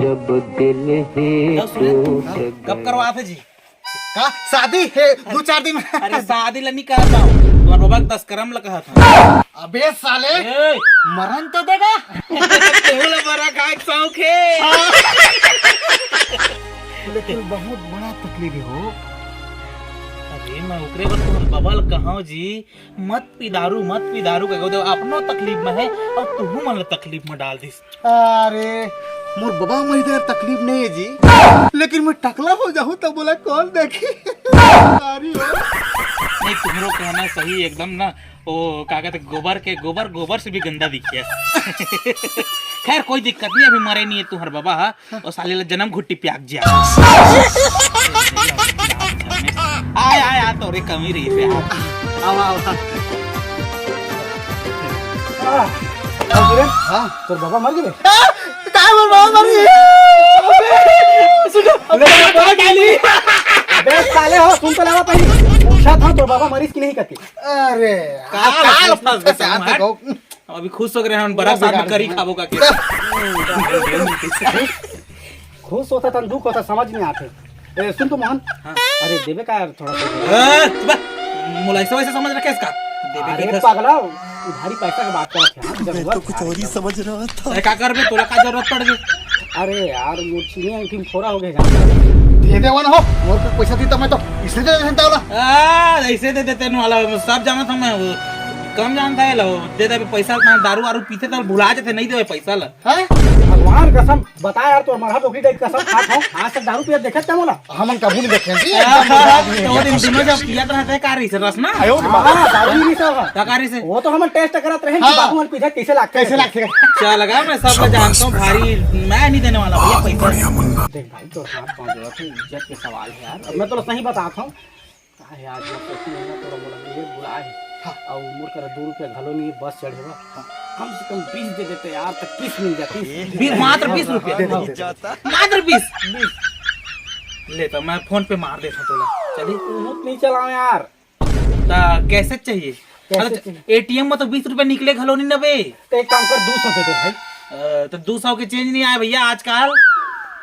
जब दिल ही टूट कब करवा थे जी का शादी है 2-4 दिन में। अरे शादी लनी कहा था तुम्हारे बाबा का तस्करम ला कहा था। अबे साले ए, मरण तो देगा। तोला बड़ा का शौक है। लेकिन बहुत बड़ा तकलीफ है हो। अरे मैं उकरे बस तुम्हारे बाबा ला कहा जी मत पी दारू कहो तो अपनो तकलीफ में है और तुम मन तकलीफ में डाल दिस। अरे मोर बाबा में इधर तकलीफ नहीं है जी, लेकिन मैं टकला हो जाऊं तब बोला कौन देखी। सारी हो नहीं तुम्हारो कहना सही एकदम ना। वो क्या कहते गोबर से भी गंदा दिखिए। खैर कोई दिक्कत नहीं, अभी मरे नहीं है तुम्हारे बाबा और साले ला जन्म घुट्टी प्याक जिया। आया तो रे कमी रही से आओ हाँ तोर बाबा मर गए। काय मोर बाबा मर गए। सुनो अबे साले हो सुन तो लगा पहले पूछा था तोर बाबा मरीज की नहीं करती। अरे काल फंस गए अभी खुश हो गए हम बड़ा साथ करी खाबो का के। खुश होता था दुख होता समझ नहीं आते। सुन तो मोहन अरे देवे का यार थोड़ा सा मुला ऐसे समझ रखे इसका अरे पागला उधारी पैसा की बात कर रहे थे तो कुछ और ही समझ रहा था। क्या कर बे तोरा का जरूरत पड़ गई। अरे यार मुझे अंतिम थोड़ा हो गया दे दे वन हो मोर पे पैसा दी तो मैं तो इसलिए दे देता वाला ऐसे दे देते न वाला सब जाना था मैं कम जानता है लो दे दे पैसा दारू वारू पीते तो भुला जाते नहीं दे पैसा ला। हैं भगवान कसम बता यार तो हमारा टोकरी का कसम खात हो आज तक दारू पिया देखत मोला हमन कभी नहीं देखे जी तो दिन दिनों जब पिया रहता है कारी से रस ना हां दारू नहीं सब कारी से वो तो हम टेस्ट करत रहे कि बाबू मन पीछे कैसे लागते क्या लगा मैं सब जानता हूं भारी मैं नहीं देने वाला भैया पैसा। देख भाई तो हाथ पांव जोड़ा थे इज्जत के सवाल है यार। अब मैं तो सही बताता हूं काहे आज मैं सोची ना थोड़ा बोला ये बुला है और उम्र कर 2 रुपया घलो नहीं बस चढ़ेगा कम से कम 20 दे देते यार तक किस मिल जाती मात्र 20 रुपया मात्र 20 ले तो मैं फोन पे मार देता तोला चली मुंह नहीं चलाओ यार कैसे चाहिए एटीएम में तो 20 रुपया निकले घलो नहीं नबे तो एक काम कर 200 दे दे भाई तो 200 के चेंज नहीं आया भैया आजकल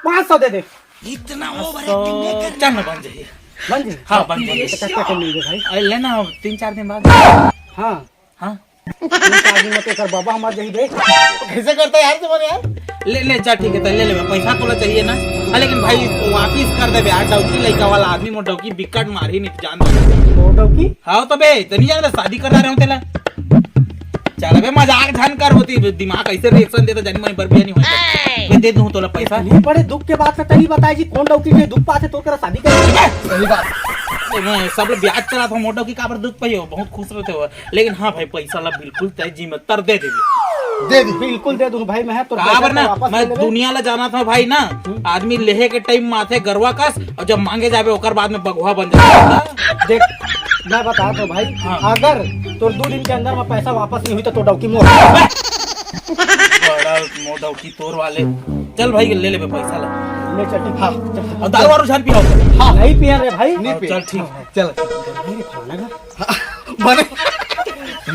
500 दे दे इतना ओवर चल ना बन जाइए बन जाए हाँ बन जाइए क्या करनी है भाई लेना 3-4 दिन बाद हाँ हाँ 3-4 दिन में तो कर बाबा हमारे यही दे कैसे करता है यार तुम्हारे यार ले जा ठीक है तो ले पैसा तोला चाहिए ना लेकिन भाई वापिस कर दे यार डौकी लड़का वाला आदमी मोर डौकी बिकट मारी नहीं जान डौकी हाँ तो बे तनी जान शादी करना रहे तेला चल बे मजाक झन कर होती दिमाग ऐसे रिएक्शन देता जानी मन बर्बिया नहीं होता मैं दे दूं तोला पैसा नहीं बड़े दुख के बात से तनी बताए जी कौन डौकी के दुख पाते तो कर शादी कर सही बात मैं सब लोग ब्याज चला था मोटो की काबर दुख पे हो बहुत खुश रहते हो लेकिन हाँ भाई पैसा ला बिल्कुल तय जी में तर दे दे बिल्कुल दे दूं भाई मैं तो काबर ना मैं दुनिया ला जाना था भाई ना आदमी लेहे के टाइम माथे गरवा कस और जब मांगे जावे ओकर बाद में बगवा बन जाता देख मैं बता दो भाई अगर तो 2 दिन के अंदर में पैसा वापस नहीं हुई तो डौकी मोड़ बड़ा मोडौकी तोर वाले चल भाई ले ले पैसा ला ले चल हां और दारू वारू झान पिया हां नहीं पिया रे भाई नहीं चल ठीक चल मेरे खाना का बने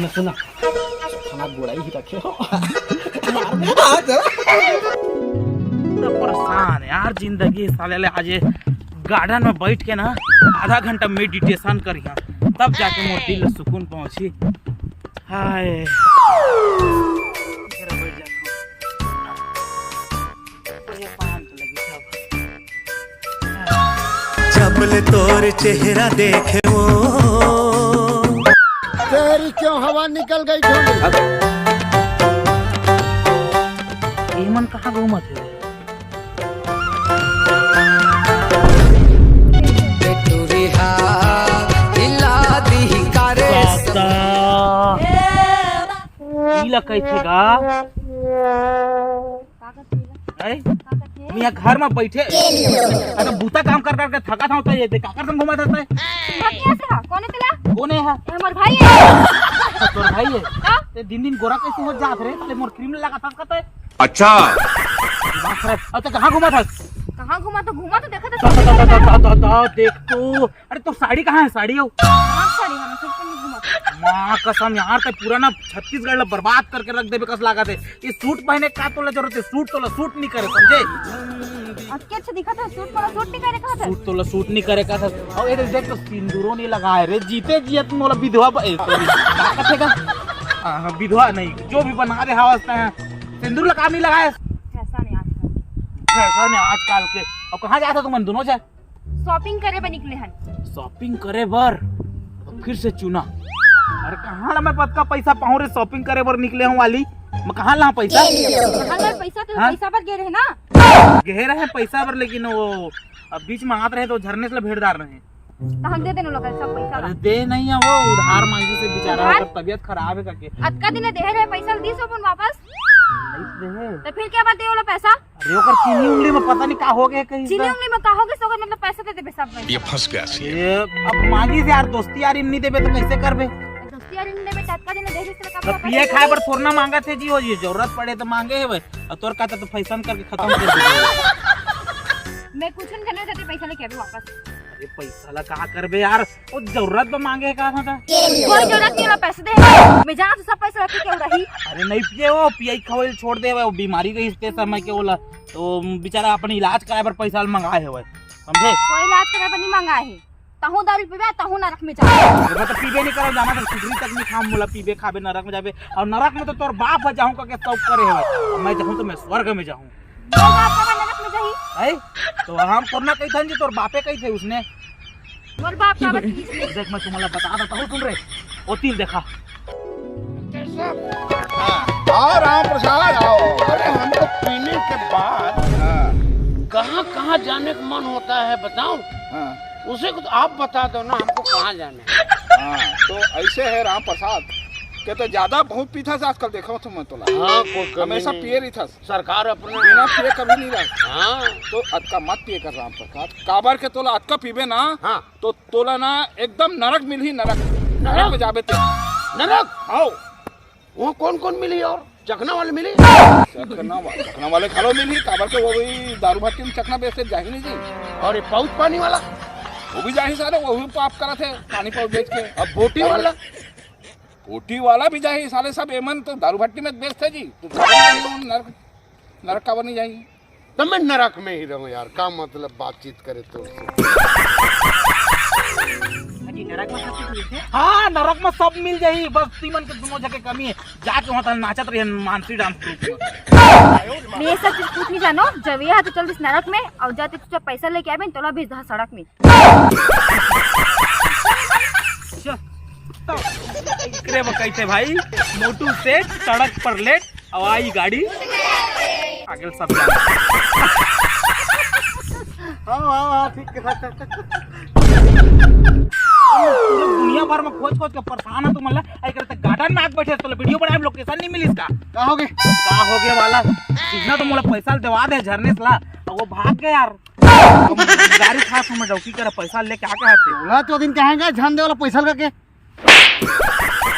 सुना खाना गोड़ा ही रखे हो परेशान यार जिंदगी साले आज गार्डन में बैठ के ना आधा घंटा मेडिटेशन करिया तब जाके मोर दिल सुकून पहुंची। हाय जबल तोर चेहरा देखे वो तेरी क्यों हवा निकल गई ढूंढ मन कहाँ घूमत है मियाँ घर में बैठे अरे बूता काम कर करके थका था होता है काकर संग घुमा था कौन है हमर भाई है तोर भाई है ते दिन गोरा कैसे हो जात रे तले मोर क्रीम लगा था कहता है अच्छा अच्छा कहाँ घुमा था कहाँ घुमा तो देखा देख तू, अरे तो साड़ी कहाँ है? साड़ी हो साड़ी हम सब पे नहीं घुमा। माँ कसम यार, ते पूरा ना छत्तीसगढ़ ला बर्बाद करके रख देबे कस लागत है। ये सूट पहने का तोला जरूरत है? सूट नहीं करे, समझे? आपके अच्छा दिखा था सूट, पर सूट नहीं करे कहा था। सूट नहीं करे का था। और ये देख तो सिंदूरों नहीं लगाए रे, जीते जियत मोला विधवा विधवा नहीं, जो भी बना दे हवस है सिंदूर लगा नहीं लगाए। ऐसा नहीं आजकल के। अब कहाँ जाता तुम दोनों से? शॉपिंग करे पर निकले हन। शॉपिंग करे बर फिर से चुना। अरे कहाँ ला मैं पद का पैसा पाऊँ रे? शॉपिंग करे बर निकले हूँ वाली, मैं कहाँ ला पैसा? पैसा तो पैसा पर गे रहे ना, गहे रहे पैसा पर, लेकिन वो अब बीच में हाथ रहे तो झरने से भेड़दार रहे। तो हम दे देने लोग सब पैसा। अरे दे नहीं है वो, उधार मांगी से बेचारा तबीयत खराब है करके। अतका दिन दे रहे पैसा दी सो अपन वापस नहीं दे। तो फिर क्या बात है वाला पैसा? अरे ओकर चीनी उंगली में पता नहीं का हो गया कहीं। चीनी उंगली में कहोगे तो मतलब पैसा दे दे सब। ये फंस गया सी। ये अब मांगी से यार दोस्ती यार नहीं देबे तो कैसे करबे? दोस्ती यार इन देबे अतका दिन दे रहे तो पिए खाए पर थोड़ा मांगा थे जी, हो जी जरूरत पड़े तो मांगे है भाई। और तोर कहता तो फैशन करके खत्म कर दे। मैं कुछ नहीं करने देती, पैसा लेके आबे वापस। अरे पैसा ला कहा करबे यार, वो जरूरत पे मांगे का था। कोई जरूरत नहीं, पैसे दे मैं जहां से सब पैसा रख के रही। अरे नहीं पिए वो पिए खवल छोड़ दे, वो बीमारी रही इसके समय के बोला तो बेचारा अपन इलाज कराए पर पैसा मंगाए है भाई, समझे? कोई इलाज कराए पर नहीं मंगाए है। तहु दारू पीबे तहु नरक में जा। मैं तो पीबे नहीं करो, जाना तो सुधरी तक नहीं खाम बोला, पीबे खाबे नरक में जाबे। और नरक में तो तोर बाप है जाऊं का के शौक करे है भाई। मैं जाऊं तो मैं स्वर्ग में जाऊं। बाप का नरक में जाही है तो हम करना कही था जी, तोर बापे कही थे उसने। मोर बाप का बात देख मैं तुम्हारा बता देता हूँ, सुन रहे वो तीन देखा। आओ राम प्रसाद आओ। अरे हमको पीने के बाद कहाँ कहाँ जाने का मन होता है बताओ? उसे कुछ आप बता दो ना, हमको कहाँ जाना है। तो ऐसे है राम प्रसाद के तो ज्यादा बहुत पीता था आजकल, देखो तुम तो हमेशा पिए रही था। सरकार अपने बिना पिए कभी नहीं रहा। हाँ तो अतका मत पिए कर राम प्रसाद, काबर के तोला अतका पीबे ना। हाँ तो तोला ना एकदम नरक मिली, नरक में जाबे ते। नरक आओ वो कौन मिली? और चखना वाले मिली? चखना वाले खालो मिली, काबर के वो भी दारू भट्टी में चखना बेचते जाही नहीं जी। और ये पाउच पानी वाला वो भी जाही सारे, वो भी पाप करा थे पानी पाउच बेच के। अब बोटी वाला? बोटी वाला भी जाही साले, सब एमन तो दारू भट्टी में बेचते जी। तो नरक काबर नहीं जाएगी? तो मैं नरक में ही रहूं यार, का मतलब बातचीत करे तो। हाँ नरक में सब मिल जाही, बस तीमन के दोनों जगह कमी है। जाके वहाँ नाचत रही मानसी डांस ग्रुप। मैं ये सब चीज कुछ नहीं जानो। जब ये तो चल इस नरक में और जाते तुझे पैसा लेके आवे तोला भेज दा सड़क में। इकरे वो कैसे भाई, मोटू से सड़क पर लेट और आई गाड़ी आगे सब हाँ ठीक है। दुनिया भर में खोज के परेशान है तुम। गार्डन में आग बैठे तो वीडियो बनाए, लोकेशन नहीं मिली इसका। का हो गए वाला सीखना तो मोला पैसा देवा दे झरने से ला, और वो भाग गया यार। गाड़ी खास में डौकी कर पैसा लेके आके आते बोला तो दिन कहेंगे ध्यान दे वाला पैसा लगा के।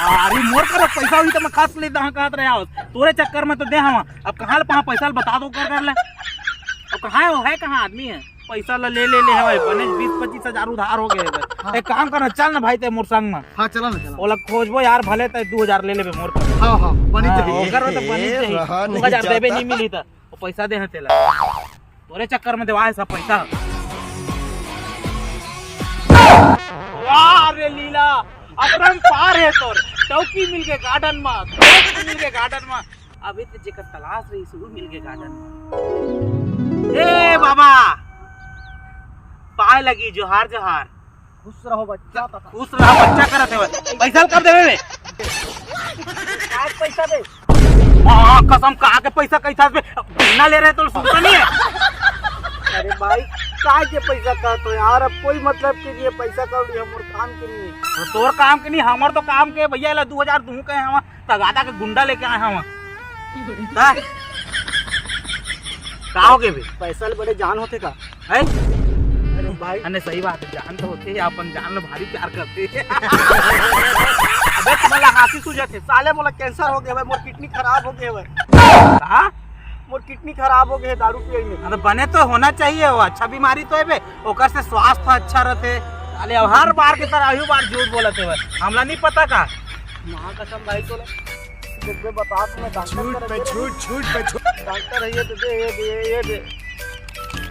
अरे मोर कर पैसा हुई तो मैं खास ले दहा कहत रहे आओ तोरे चक्कर में तो दे हम। अब कहाँ पैसा बता दो कर ले। अब कहाँ है कहाँ आदमी है पैसा ले है भाई, बने 20-25 हजार उधार हो गए भाई। एक काम करना चल ना भाई ते मोर संग में। हाँ चला ना ओला खोजबो यार, भले ते 2000 ले लेबे मोर पर। हाँ बनी ओकर तो बनी चाहिए, 2000 देबे नहीं मिली त वो पैसा दे तेला। तोरे चक्कर में देवा है सब पैसा। वाह रे लीला अपरम पार है तोर। चौकी मिल के गार्डन में, अभी तो जेकर तलाश रही शुरू मिल के गार्डन में। ए बाबा पाए लगी जोहार। खुश रहो बच्चा, करत है। पैसा कब देवे बे? पैसा दे। कसम कहा के पैसा कैसा बिना ले रहे तो सुनता नहीं है। अरे भाई काय के पैसा का तो यार, अब कोई मतलब के लिए पैसा कौड़ी हमर काम के नहीं। तो तोर काम के नहीं, हमर तो काम के भैया ला 2000 दूं के हम तगादा के गुंडा लेके आए हम। का हो गए बे? पैसा ले बड़े जान होते का है? अरे भाई अरे सही बात है, जान तो होते है, अपन जान में भारी प्यार करते हैं। अबे तुम्हारा हाथी सूझे थे साले, मोला कैंसर हो गया भाई, मोर किडनी खराब हो गया भाई। मोर किडनी खराब हो गए दारू पिए में। अरे बने तो होना चाहिए, वो अच्छा बीमारी तो है बे, ओकर से स्वास्थ्य अच्छा रहते। अरे अब हर बार की तरह अही बार झूठ बोलते हुए हमला नहीं पता का। माँ कसम भाई तो बता मैं डॉक्टर पे झूठ डॉक्टर है ये तो दे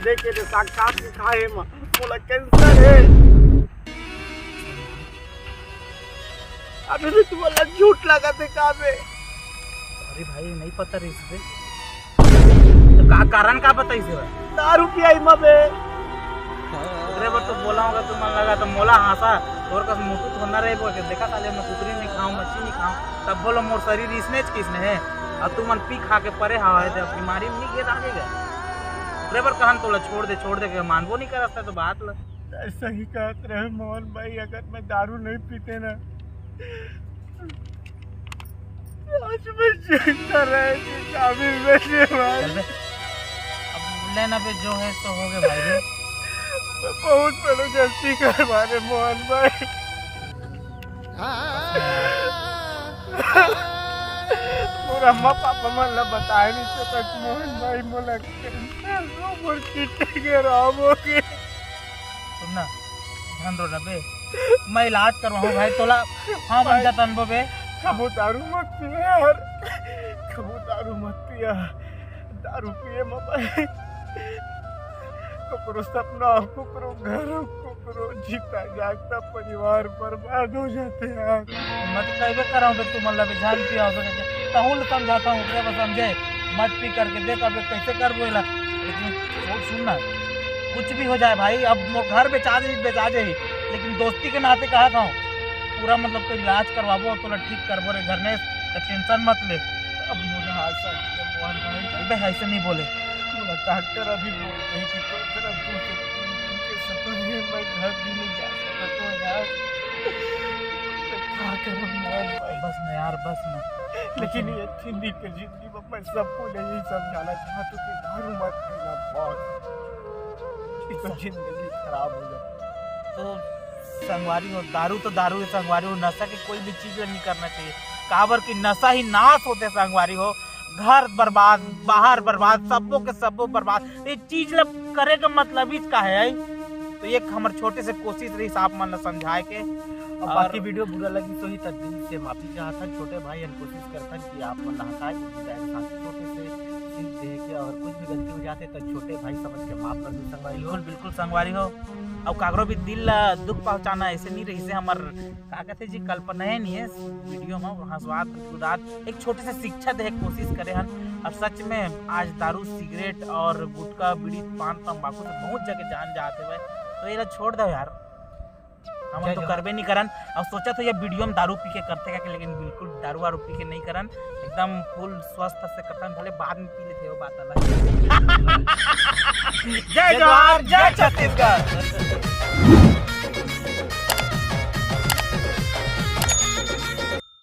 देख के साक्षात दिखाए माँ बोला कैंसर है। अभी भी तू बोला झूठ लगा थे कहाँ पे। अरे भाई नहीं पता रही से तो का कारण का बताई से दारू पिया माँ बे। अरे वो तो बोला होगा तो मन लगा तो मोला हंसा और का मुंह तो होना रहे बोल के देखा साले मैं कुकरी नहीं खाऊं मच्छी नहीं खाऊं तब बोलो मोर शरीर इसने किसने है और तू मन पी खा के परे हवा है जब बीमारी में नहीं गिर आगेगा। ड्राइवर कहन तो छोड़ दे के मानबो नहीं करता तो बात ल ऐसा ही कहते रहे मोहन भाई अगर मैं दारू नहीं पीते ना आज मैं जिंदा रहे चल बे अब लेना पे जो है सो हो गए भाई रे। बहुत बड़ो गलती करवाने मोहन भाई। मोर अम्मा पापा मन ला बताए नहीं सकत मोहन भाई मोला कैंसर हो मोर किडनी खराब हो गई। सुन ना ध्यान दो ना बे मैं इलाज करवाऊँ भाई तोला। हाँ बन जाता अनुभव बे। कबो दारू मत पिए यार कबो दारू मत पिया दारू पिए मोबाइल कुकरो सपना कुकरो घर कुकरो जीता जागता परिवार बर्बाद हो जाते हैं यार। मैं तो कहबे कर रहा हूँ तू मतलब जान पिया हो कहूँ समझाता हूँ क्या समझे मत पी करके देख अब कैसे कर बोला लेकिन सुनना कुछ भी हो जाए भाई अब घर बेचा जाए लेकिन दोस्ती के नाते कहा था पूरा मतलब कोई इलाज करवाबो तो ठीक करबो रे घर में टेंशन मत ले। अब मुझे हाथ ऐसे नहीं बोले डॉक्टर अभी बोल रही कि तो तरफ के सफर में मैं घर भी नहीं जा सकता तो यार क्या करूं मोहन भाई। बस ना यार बस ना लेकिन ये जिंदगी की जिंदगी में मैं सबको यही समझाना चाहता हूँ कि दारू मत पीना बहुत इससे जिंदगी खराब हो जाए। तो संगवारी हो दारू तो दारू है संगवारी हो नशा की कोई भी चीज नहीं करना चाहिए काबर की नशा ही नाश होते संगवारी हो घर बर्बाद बाहर बर्बाद सबो के सबो बर्बाद ये चीज ला करे का मतलब ही का है तो एक हमारे छोटे से कोशिश रही साहब मन समझाए के और बाकी वीडियो बुरा लगी तो ही तकदीर से माफी चाहता छोटे भाई कोशिश करता कि आप मन हंसाए छोटे से सीख दे के और कुछ भी गलती हो जाते तो छोटे भाई समझ के माफ कर दो संगवारी हो बिल्कुल संगवारी हो अब कागरो भी दिल दुख पहुंचाना ऐसे नहीं रही से हमार का कहते जी कल्पना है नहीं है वीडियो में हंसवाद गुदात एक छोटे से शिक्षा दे कोशिश करे हन और सच में आज दारू सिगरेट और गुटखा बीड़ी पान तंबाकू से बहुत जगह जान जाते हुए तो ये छोड़ दो यार हम तो करबे नहीं करन और सोचा तो ये वीडियो में दारू पी के करते क्या लेकिन बिल्कुल दारू वारू पी के नहीं करन एकदम फुल स्वस्थ से करतन भले बाद में पी लेते हो बात अलग। जय जवाहर जय छत्तीसगढ़।